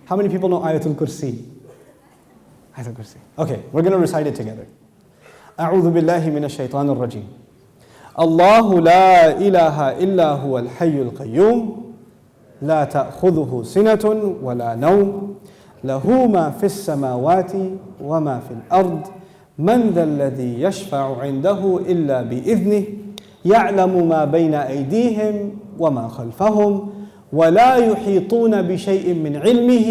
How many people know Ayatul Kursi? Ayatul Kursi. Okay, we're going to recite it together. أعوذ بالله من الشيطان الرجيم. الله لا إله إلا هو الحي القيوم لا تأخذه سنة ولا نوم له ما في السماوات وما في الأرض من ذا الذي يشفع عنده إلا بإذنه يعلم ما بين أيديهم وما خلفهم ولا يحيطون بشيء من علمه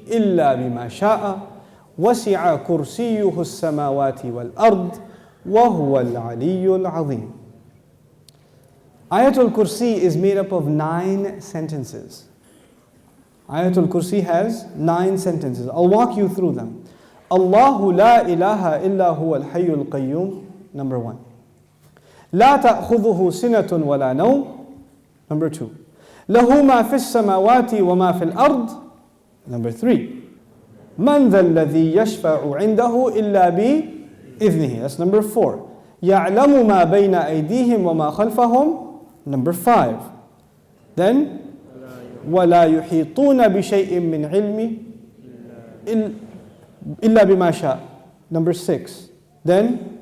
إلا بما شاء وسع كرسيه السماوات والأرض وهو العلي العظيم. Ayatul Kursi is made up of 9 sentences. Ayatul Kursi has 9 sentences. I'll walk you through them. Allahu la ilaha illa huwa al-hayyul qayyum, number 1. La ta'khudhuhu sinatun wa la nawm, number 2. Lahu ma fis samawati wa ma fil ard, number 3. Man dha alladhi yashfa'u 'indahu illa bi idhnihi, that's number 4. Ya'lamu ma bayna aydihim wa ma khalfahum, number 5. Then وَلَا يُحِيطُونَ بِشَيْءٍ مِّنْ عِلْمِهِ إِلَّا بِمَا شَاءَ, number 6. Then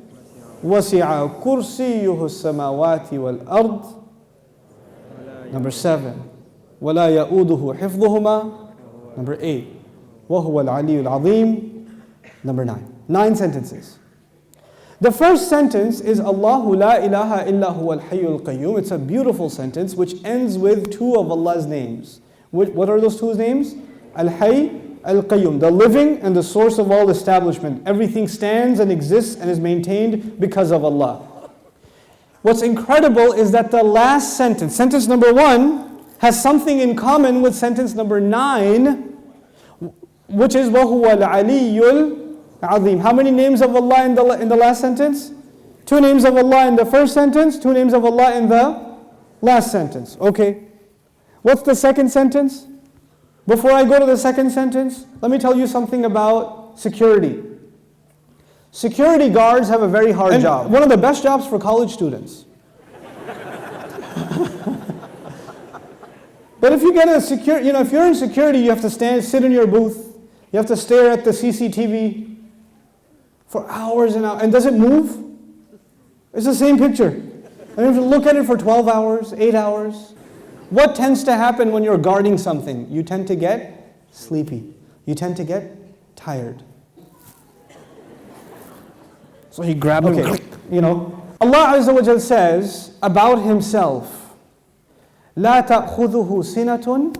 وَسِعَ كُرْسِيُّهُ السَّمَاوَاتِ وَالْأَرْضِ, number 7. وَلَا يَؤُودُهُ حِفْظُهُمَا, number 8. وَهُوَ الْعَلِيُّ الْعَظِيمُ, number 9. 9 sentences. The first sentence is Allahu la ilaha illa huwa al-hayyul qayyum. It's a beautiful sentence which ends with 2 of Allah's names. What are those 2 names? Al-Hayy, Al-Qayyum, the living and the source of all establishment. Everything stands and exists and is maintained because of Allah. What's incredible is that the last sentence, sentence number 1, has something in common with sentence number 9, which is وَهُوَ الْعَلِيُّ Azim. How many names of Allah in the last sentence? 2 names of Allah in the first sentence, 2 names of Allah in the last sentence. Okay. What's the second sentence? Before I go to the second sentence, let me tell you something about security. Security guards have a very hard job. One of the best jobs for college students. But if you get a if you're in security, you have to sit in your booth. You have to stare at the CCTV for hours and hours. And does it move? It's the same picture. And you have to look at it for 12 hours, 8 hours. What tends to happen when you're guarding something? You tend to get sleepy. You tend to get tired. So he grabbed him. Allah Azza wa Jal says about Himself, لا تأخذه سنة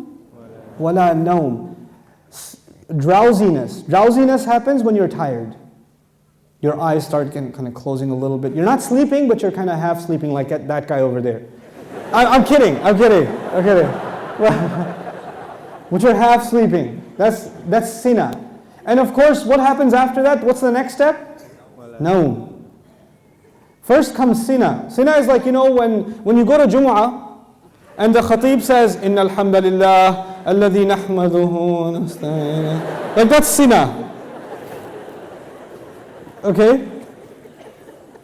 ولا نوم. Drowsiness. Drowsiness happens when you're tired. Your eyes start kind of closing a little bit. You're not sleeping, but you're kind of half sleeping like that guy over there. I'm kidding. But you're half sleeping. That's sina. And of course, what happens after that? What's the next step? No. First comes sina. Sina is like, when you go to Jumu'ah, and the khatib says, إِنَّ الْحَمْدَ لِلَّهِ الَّذِي نَحْمَدُهُ نَسْتَعِينُ. Like that's sina. Okay?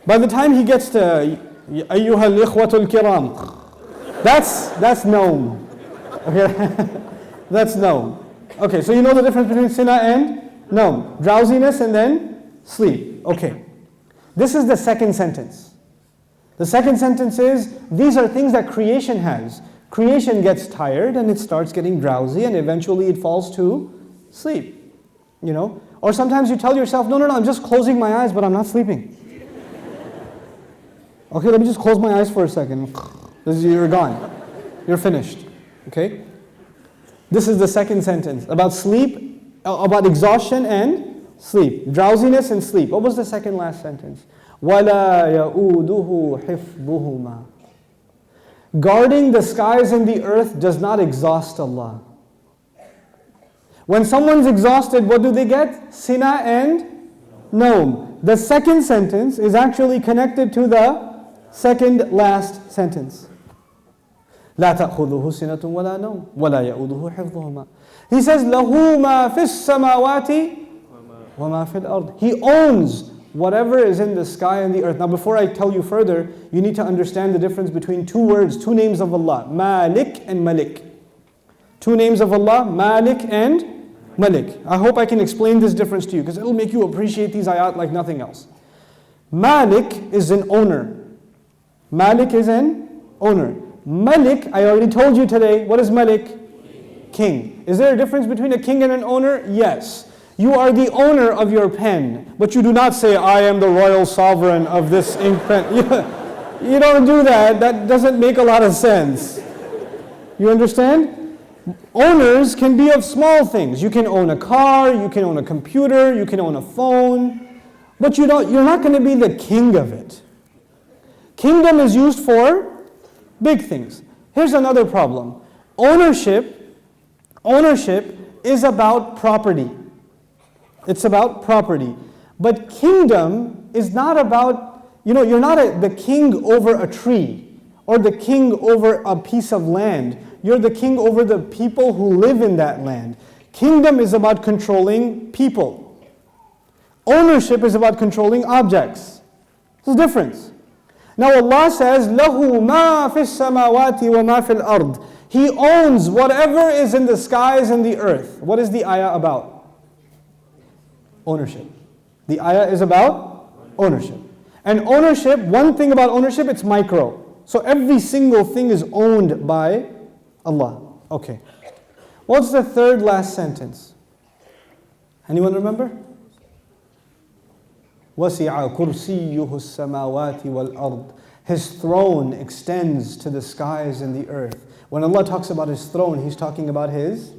By the time he gets to أَيُّهَا الْإِخْوَةُ الْكِرَامِ, that's known. Okay? That's known. Okay, so you know the difference between sina and known. Drowsiness and then sleep. Okay. This is the second sentence. The second sentence is, these are things that creation has. Creation gets tired and it starts getting drowsy and eventually it falls to sleep. Or sometimes you tell yourself, no, I'm just closing my eyes, but I'm not sleeping. Okay, let me just close my eyes for a second. You're gone. You're finished. Okay? This is the second sentence about sleep, about exhaustion and sleep. Drowsiness and sleep. What was the second last sentence? وَلَا يَؤُودُهُ حِفْظُهُمَا. Guarding the skies and the earth does not exhaust Allah. When someone's exhausted, what do they get? Sina and Naum. The second sentence is actually connected to the second last sentence. لا تأخذه سنة ولا نوم ولا يؤوده حفظهما. He says, له ما في السماوات وما في الأرض. He owns whatever is in the sky and the earth. Now before I tell you further, you need to understand the difference between 2 words, 2 names of Allah, Malik and Malik. 2 names of Allah, Malik and Malik. I hope I can explain this difference to you because it'll make you appreciate these ayat like nothing else. Malik is an owner. Malik is an owner. Malik, I already told you today, what is Malik? King. Is there a difference between a king and an owner? Yes. You are the owner of your pen, but you do not say, I am the royal sovereign of this ink pen. You don't do that. That doesn't make a lot of sense. You understand? Owners can be of small things. You can own a car, you can own a computer, you can own a phone, but you're not going to be the king of it. Kingdom is used for big things. Here's another problem. Ownership is about property. It's about property. But kingdom is not about, you're not the king over a tree or the king over a piece of land. You're the king over the people who live in that land. Kingdom is about controlling people. Ownership is about controlling objects. There's a difference. Now Allah says, لَهُ مَا فِي السَّمَاوَاتِ وَمَا فِي الْأَرْضِ. He owns whatever is in the skies and the earth. What is the ayah about? Ownership. The ayah is about ownership. And ownership, one thing about ownership, it's micro. So every single thing is owned by Allah. Okay. What's the third last sentence? Anyone remember? وَسِعَ كُرْسِيُّهُ السَّمَاوَاتِ وَالْأَرْضِ. His throne extends to the skies and the earth. When Allah talks about His throne, He's talking about His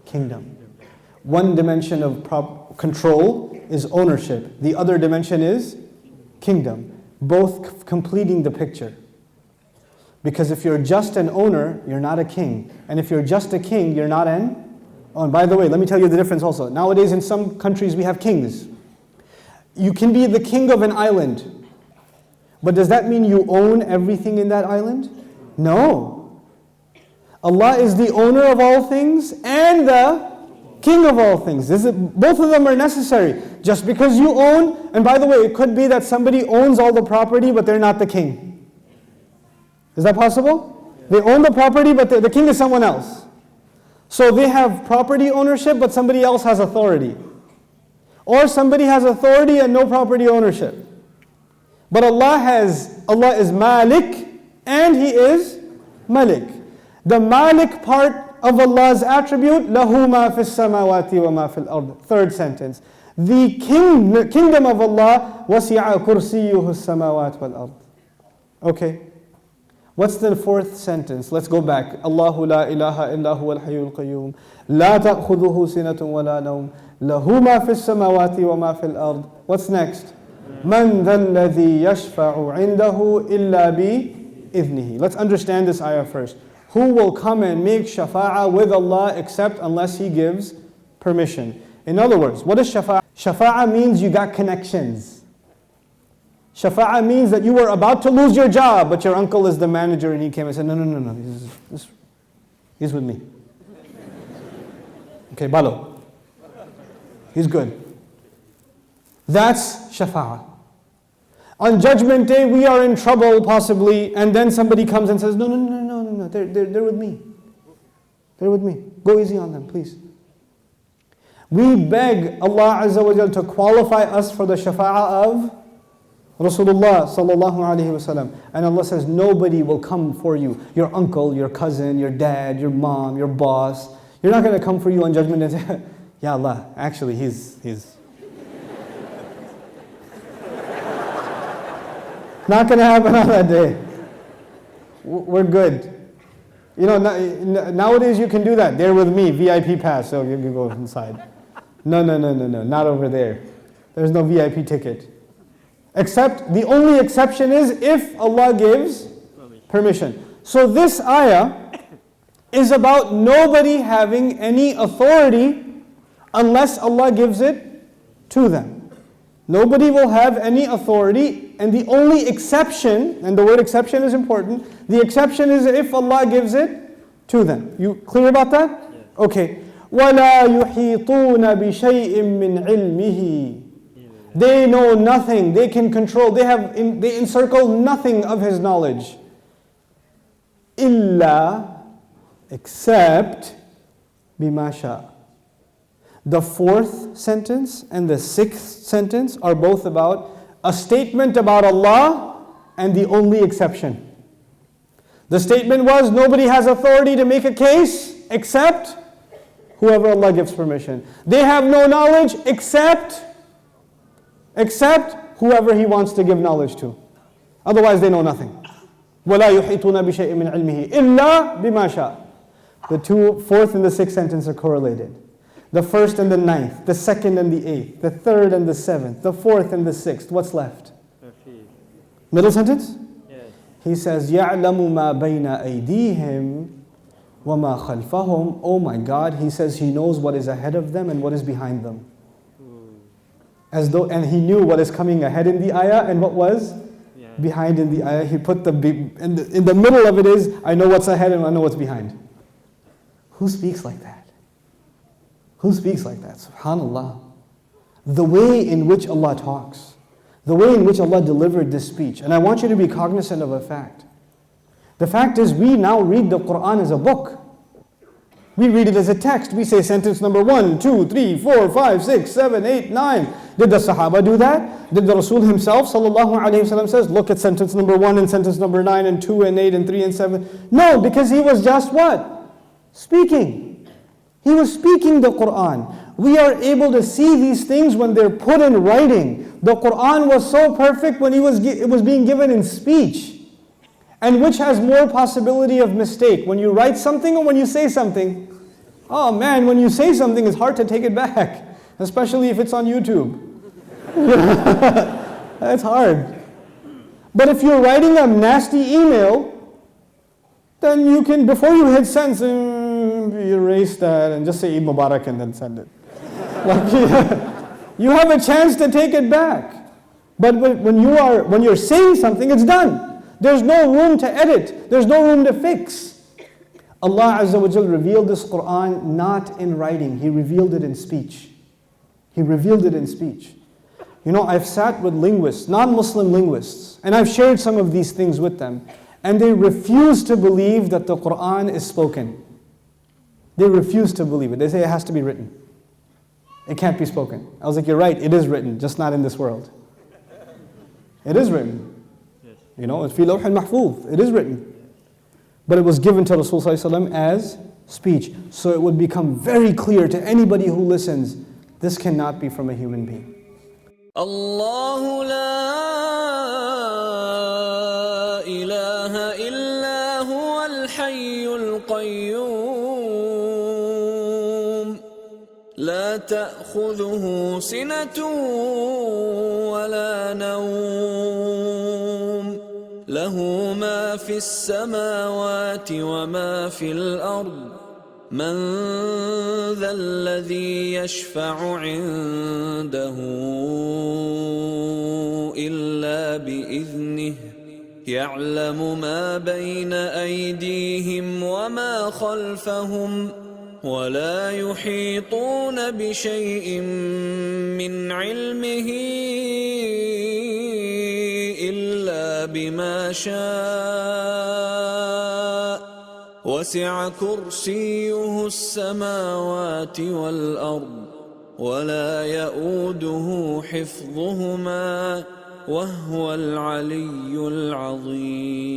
kingdom. One dimension of control is ownership. The other dimension is kingdom. Both completing the picture. Because if you're just an owner, you're not a king. And if you're just a king, you're not an owner. And by the way, let me tell you the difference also. Nowadays in some countries we have kings. You can be the king of an island. But does that mean you own everything in that island? No. Allah is the owner of all things and the king of all things. Both of them are necessary. Just because you own, and by the way, it could be that somebody owns all the property but they're not the king. Is that possible? They own the property but the king is someone else. So they have property ownership but somebody else has authority. Or somebody has authority and no property ownership. But Allah is Malik and He is Malik. The Malik part of Allah's attribute, لَهُ مَا فِي السَّمَاوَاتِ وَمَا فِي الْأَرْضِ. Third sentence. The kingdom of Allah, وَسِعَ كُرْسِيُّهُ السَّمَاوَاتِ وَالْأَرْضِ. Okay. What's the fourth sentence? Let's go back. Allahu la ilaha illa huwa al-hayyul qayyum. La ta'khudhuhu sinatun wa la nawm. Lahu ma fi as-samawati wa ma fi al-ard. What's next? Man dha alladhi yashfa'u 'indahu illa bi idhnihi. Let's understand this ayah first. Who will come and make shafa'ah with Allah except unless He gives permission? In other words, what is shafa'ah? Shafa'ah means you got connections. Shafa'ah means that you were about to lose your job, but your uncle is the manager and he came and said, no, he's with me. Okay, Balo. He's good. That's shafa'ah. On Judgment Day, we are in trouble possibly, and then somebody comes and says, no, they're with me. They're with me. Go easy on them, please. We beg Allah Azza wa Jal to qualify us for the shafa'ah of Rasulullah sallallahu alaihi wasallam. And Allah says, nobody will come for you. Your uncle, your cousin, your dad, your mom, your boss. You're not going to come for you on Judgment Day and say, Ya Allah, actually he's not going to happen on that day. We're good. Nowadays you can do that. They're with me, VIP pass, so you can go inside. No, not over there. There's no VIP ticket. Except, the only exception is if Allah gives permission. So this ayah is about nobody having any authority unless Allah gives it to them. Nobody will have any authority, and the only exception, and the word exception is important, the exception is if Allah gives it to them. You clear about that? Yeah. Okay. وَلَا يُحِيطُونَ بِشَيْءٍ مِّنْ عِلْمِهِ. They know nothing, they can control, they encircle nothing of His knowledge. Illa, except bima sha. The fourth sentence and the sixth sentence are both about a statement about Allah and the only exception. The statement was, nobody has authority to make a case except whoever Allah gives permission. They have no knowledge except whoever He wants to give knowledge to. Otherwise they know nothing. وَلَا يُحِيطُونَ بِشَيْءٍ مِّنْ عِلْمِهِ إِلَّا بِمَا شَاءَ. The fourth and the sixth sentence are correlated. The first and the ninth, the second and the eighth, the third and the seventh, the fourth and the sixth. What's left? Middle sentence? Yes. He says, يَعْلَمُ مَا بَيْنَ أَيْدِيهِمْ وَمَا خَلْفَهُمْ. Oh my God, He says He knows what is ahead of them and what is behind them. And He knew what is coming ahead in the ayah and what was behind in the ayah. He put in the middle of it is, I know what's ahead and I know what's behind. Who speaks like that? Who speaks like that? SubhanAllah. The way in which Allah talks, the way in which Allah delivered this speech. And I want you to be cognizant of a fact. The fact is, we now read the Quran as a book. We read it as a text. We say sentence number 1, 2, 3, 4, 5, 6, 7, 8, 9. Did the Sahaba do that? Did the Rasul himself, sallallahu alayhi wasallam, says, look at sentence number 1 and sentence number 9 and 2 and 8 and 3 and 7? No, because he was just what? Speaking. He was speaking the Quran. We are able to see these things when they're put in writing. The Quran was so perfect when it was being given in speech. And which has more possibility of mistake? When you write something or when you say something? Oh man, when you say something, it's hard to take it back. Especially if it's on YouTube. That's hard. But if you're writing a nasty email, then you can, before you hit send, erase that and just say Eid Mubarak and then send it. You have a chance to take it back. But when you're saying something, it's done. There's no room to edit. There's no room to fix. Allah Azza wa Jal revealed this Quran not in writing. He revealed it in speech. He revealed it in speech. You know, I've sat with linguists, non-Muslim linguists, and I've shared some of these things with them. And they refuse to believe that the Quran is spoken. They refuse to believe it. They say it has to be written. It can't be spoken. I was like, you're right, it is written, just not in this world. It is written. You know, it's fi lawh al-mahfuz. It is written. But it was given to Rasulullah as speech. So it would become very clear to anybody who listens, this cannot be from a human being. الله لا إله إلا هو الحي القيوم لا تأخذه سنة ولا نوم له ما في السماوات وما في الأرض من ذا الذي يشفع عنده إلا بإذنه يعلم ما بين أيديهم وما خلفهم ولا يحيطون بشيء من علمه إلا بما شاء وسع كرسيه السماوات والأرض ولا يؤوده حفظهما وهو العلي العظيم